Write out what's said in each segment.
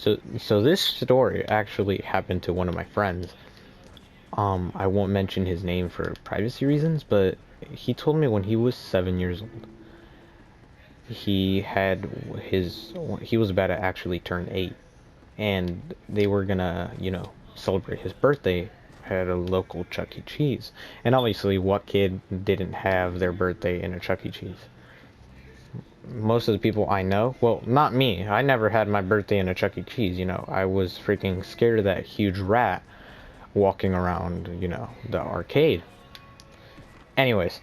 So this story actually happened to one of my friends. I won't mention his name for privacy reasons, but he told me when he was 7 years old, he had he was about to actually turn 8, and they were gonna, celebrate his birthday at a local Chuck E. Cheese. And obviously, what kid didn't have their birthday in a Chuck E. Cheese? Most of the people I know, well, not me. I never had my birthday in a Chuck E. Cheese. I was freaking scared of that huge rat walking around, the arcade. Anyways,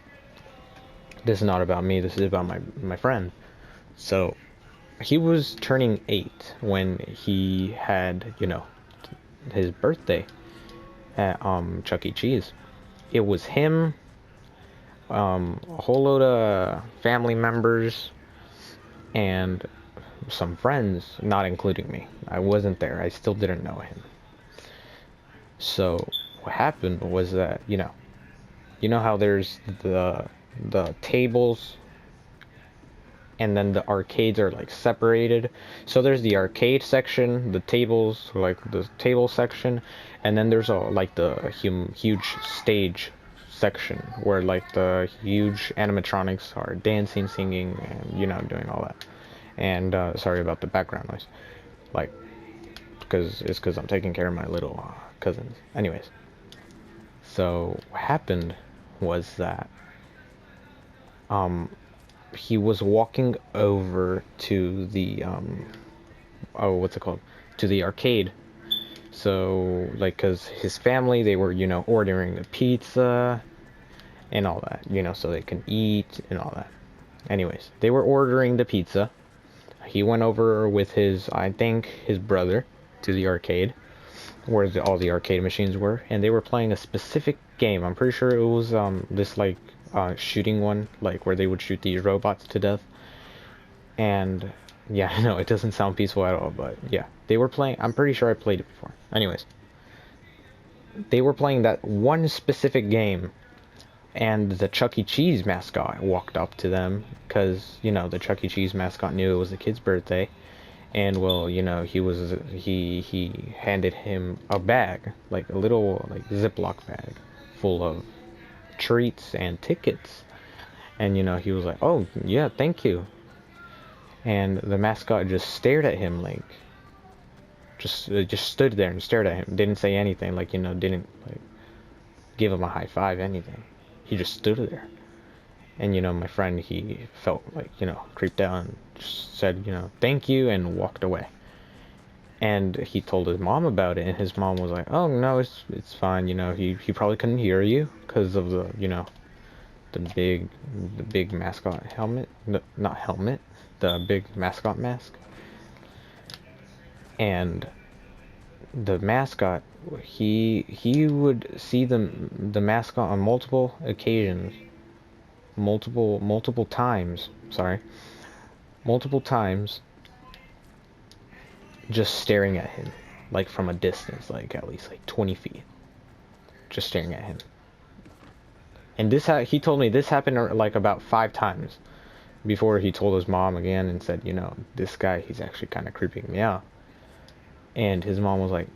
this is not about me. This is about my friend. So he was turning 8 when he had, his birthday at Chuck E. Cheese. It was him, a whole load of family members, and some friends, not including me. I wasn't there. I still didn't know him. So what happened was that, you know how there's the tables and then the arcades are like separated. So there's the arcade section, the tables, like the table section, and then there's like the huge stage section where like the huge animatronics are dancing, singing, and doing all that. And sorry about the background noise, like because I'm taking care of my little cousins. Anyways, so what happened was that he was walking over to the oh, what's it called, to the arcade. So like, because his family, they were ordering the pizza and all that, so they can eat and all that. Anyways, they were ordering the pizza. He went over with I think his brother, to the arcade where all the arcade machines were, and they were playing a specific game. I'm pretty sure it was this like shooting one, like where they would shoot these robots to death. And yeah, no, it doesn't sound peaceful at all, but yeah, they were playing. I'm pretty sure I played it before. Anyways, they were playing that one specific game, and the Chuck E. Cheese mascot walked up to them because the Chuck E. Cheese mascot knew it was the kid's birthday. And well, he handed him a bag, like a little like Ziploc bag full of treats and tickets. And he was like, "Oh, yeah, thank you." And the mascot just stared at him, like just stood there and stared at him. Didn't say anything, like didn't like give him a high five, anything. He just stood there. And my friend, he felt like creeped out and just said thank you, and walked away. And he told his mom about it, and his mom was like, "Oh no, it's fine. He probably couldn't hear you because of the the big mascot helmet, no, not helmet, the big mascot mask." And the mascot, he would see the mascot on multiple occasions, multiple times. Sorry, multiple times, just staring at him, like from a distance, like at least like 20 feet, just staring at him. And he told me this happened like about 5 times before he told his mom again and said, this guy, he's actually kind of creeping me out. And his mom was like,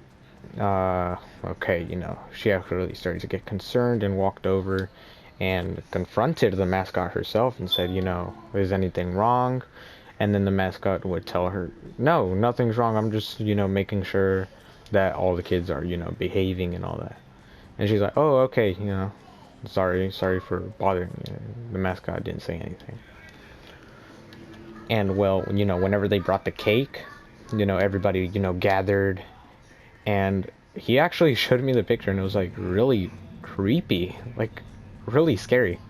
okay, she actually started to get concerned and walked over and confronted the mascot herself and said, is anything wrong? And then the mascot would tell her, no, nothing's wrong. I'm just, making sure that all the kids are, behaving and all that. And she's like, oh, okay, sorry for bothering you. The mascot didn't say anything. And well, whenever they brought the cake, everybody, gathered. And he actually showed me the picture, and it was like really creepy, like really scary.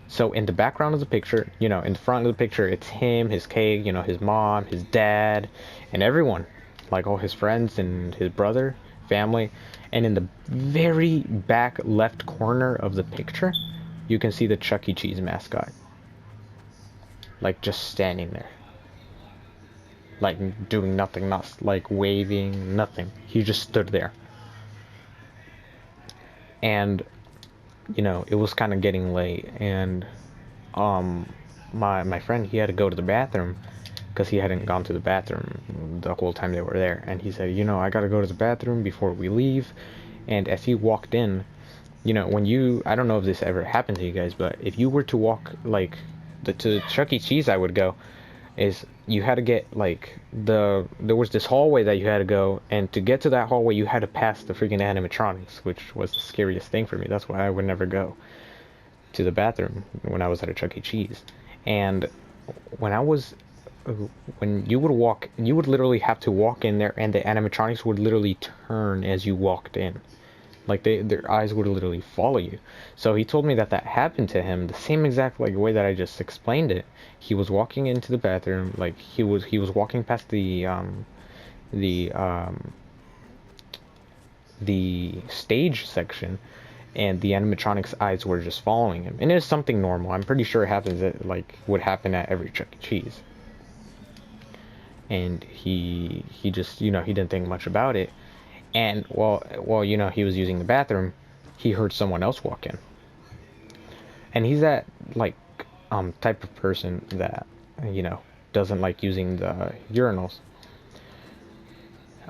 So in the background of the picture, in the front of the picture, it's him, his cake, his mom, his dad, and everyone, like all his friends and his brother, family. And in the very back left corner of the picture, you can see the Chuck E. Cheese mascot, like just standing there, like doing nothing, not like waving, nothing. He just stood there. And it was kind of getting late, and my friend, he had to go to the bathroom, because he hadn't gone to the bathroom the whole time they were there. And he said, I gotta go to the bathroom before we leave. And as he walked in, when I don't know if this ever happened to you guys, but if you were to walk, like, to Chuck E. Cheese I would go, is you had to get, like, there was this hallway that you had to go, and to get to that hallway, you had to pass the freaking animatronics, which was the scariest thing for me. That's why I would never go to the bathroom when I was at a Chuck E. Cheese. And when I was when you would literally have to walk in there, and the animatronics would literally turn as you walked in. Like, their eyes would literally follow you. So he told me that happened to him the same exact, like, way that I just explained it. He was walking into the bathroom, like, he was walking past the the stage section, and the animatronics eyes were just following him. And it's something normal. I'm pretty sure it happens would happen at every Chuck E. Cheese. And he just, he didn't think much about it. And while he was using the bathroom, he heard someone else walk in. And he's that, like, type of person that, doesn't like using the urinals.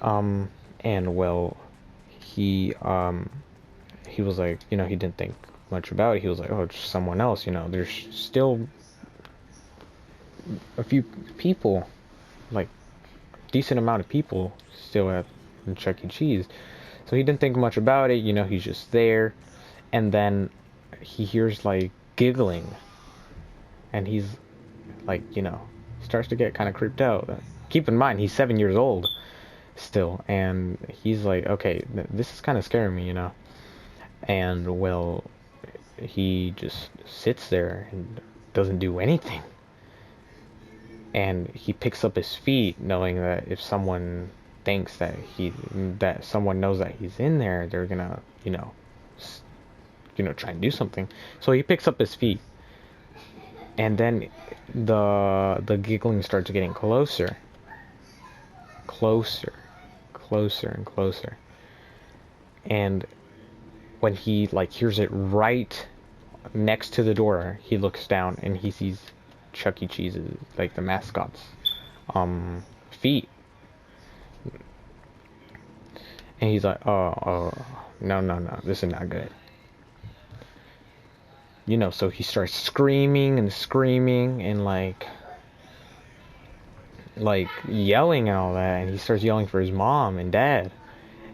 And well, he was like, he didn't think much about it. He was like, oh, it's someone else. There's still a few people, like, decent amount of people still at Chuck E. Cheese. So he didn't think much about it. He's just there. And then he hears, like, giggling. And he's, like, starts to get kind of creeped out. Keep in mind, he's 7 years old still. And he's like, okay, this is kind of scaring me, And, well, he just sits there and doesn't do anything. And he picks up his feet, knowing that if someone thinks that someone knows that he's in there, they're gonna, try and do something. So he picks up his feet, and then the giggling starts getting closer, and closer. And when he, like, hears it right next to the door, he looks down and he sees Chuck E. Cheese's, like, the mascot's feet. And he's like, oh, no, this is not good. So he starts screaming and like yelling and all that. And he starts yelling for his mom and dad.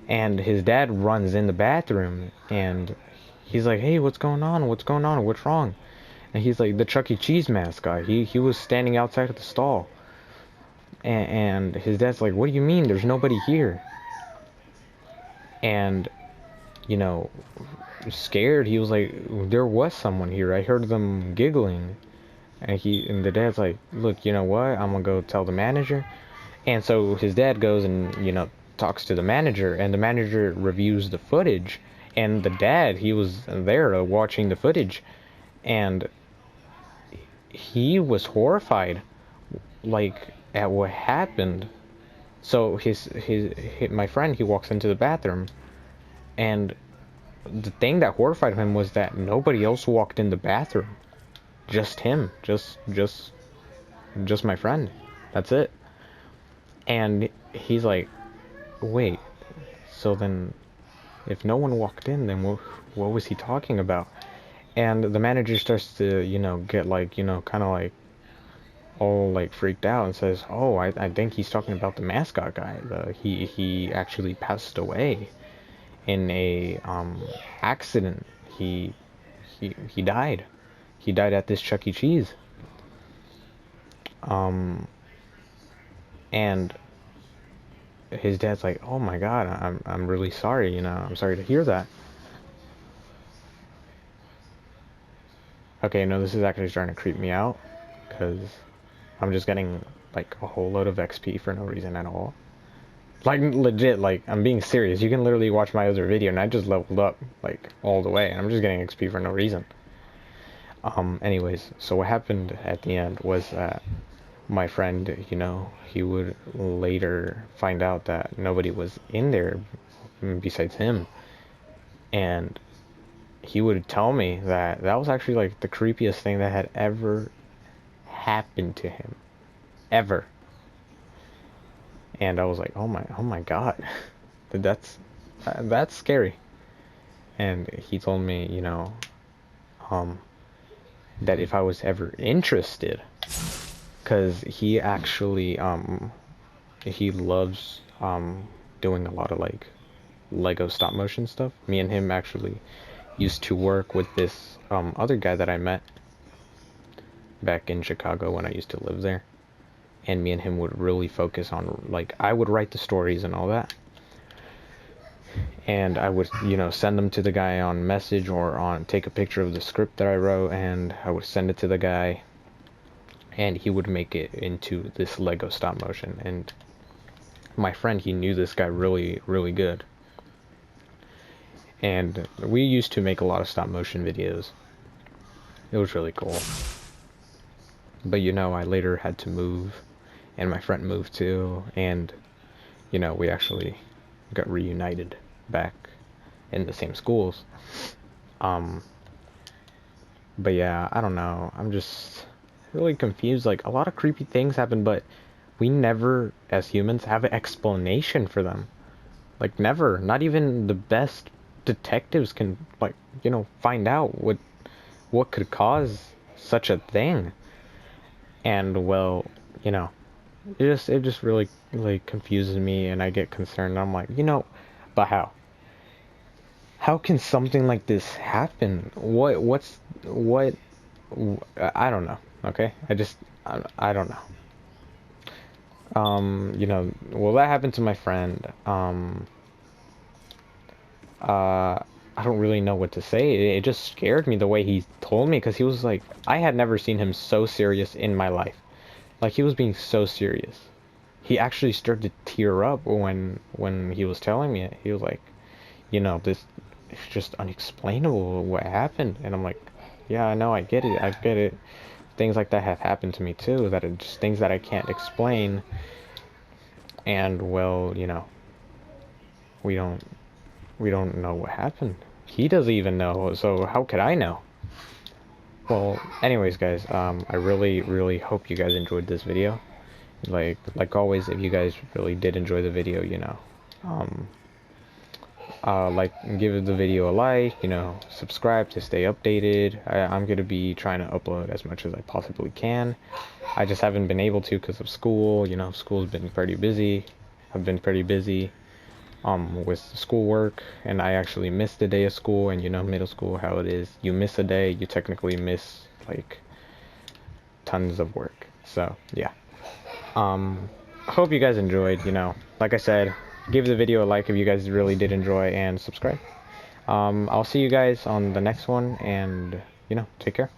And his dad runs in the bathroom and he's like, hey, what's going on? What's wrong? And he's like, the Chuck E. Cheese mascot. He was standing outside of the stall. And his dad's like, what do you mean? There's nobody here. And, scared, he was like, there was someone here. I heard them giggling. And the dad's like, look, you know what? I'm gonna go tell the manager. And so his dad goes and, talks to the manager. And the manager reviews the footage. And the dad, he was there watching the footage. And he was horrified, like, at what happened. So my friend, he walks into the bathroom, and the thing that horrified him was that nobody else walked in the bathroom. Just him. Just my friend. That's it. And he's like, wait, so then if no one walked in, then what was he talking about? And the manager starts to, get, like, kind of like all, like, freaked out and says, oh, I think he's talking about the mascot guy. He actually passed away in a accident. He died. He died at this Chuck E. Cheese. And his dad's like, oh my god, I'm really sorry, I'm sorry to hear that. Okay, no, this is actually starting to creep me out, because I'm just getting, like, a whole load of XP for no reason at all. Like, legit, like, I'm being serious. You can literally watch my other video, and I just leveled up, like, all the way, and I'm just getting XP for no reason. Anyways, so what happened at the end was that my friend, he would later find out that nobody was in there besides him. And he would tell me that was actually, like, the creepiest thing that had ever happened to him. Ever. And I was like, oh my God, that's scary. And he told me, you know, um, that if I was ever interested, because he actually, he loves, doing a lot of like Lego stop motion stuff. Me and him actually used to work with this, other guy that I met back in Chicago when I used to live there. And me and him would really focus on, like, I would write the stories and all that. And I would, you know, send them to the guy on message or on take a picture of the script that I wrote, and I would send it to the guy, and he would make it into this Lego stop motion. And my friend, he knew this guy really, really good. And we used to make a lot of stop motion videos. It was really cool. But you know, I later had to move, and my friend moved too, and you know, we actually got reunited back in the same schools. But yeah, I don't know. I'm just really confused. Like, a lot of creepy things happen, but we never, as humans, have an explanation for them. Like, never. Not even the best detectives can, like, you know, find out what could cause such a thing. And well, you know, it just really like confuses me, and I get concerned. I'm like, you know, but how? How can something like this happen? What I don't know. Okay, I don't know. You know, well, that happened to my friend. I don't really know what to say. It just scared me the way he told me, because he was like, I had never seen him so serious in my life. Like, he was being so serious. He actually started to tear up when he was telling me it. He was like, you know, this it's just unexplainable what happened. And I'm like, yeah, I know, I get it. I get it. Things like that have happened to me too, that are just things that I can't explain. And well, you know, we don't we don't know what happened. He doesn't even know, so how could I know? Well, anyways, guys, I really, really hope you guys enjoyed this video. Like always, if you guys really did enjoy the video, you know, like, give the video a like, you know, subscribe to stay updated. I'm gonna be trying to upload as much as I possibly can. I just haven't been able to because of school. You know, school's been pretty busy. I've been pretty busy with schoolwork, and I actually missed a day of school. And you know, middle school, how it is, you miss a day, you technically miss like tons of work. So yeah, hope you guys enjoyed. You know, like I said, give the video a like if you guys really did enjoy, and subscribe. I'll see you guys on the next one, and you know, take care.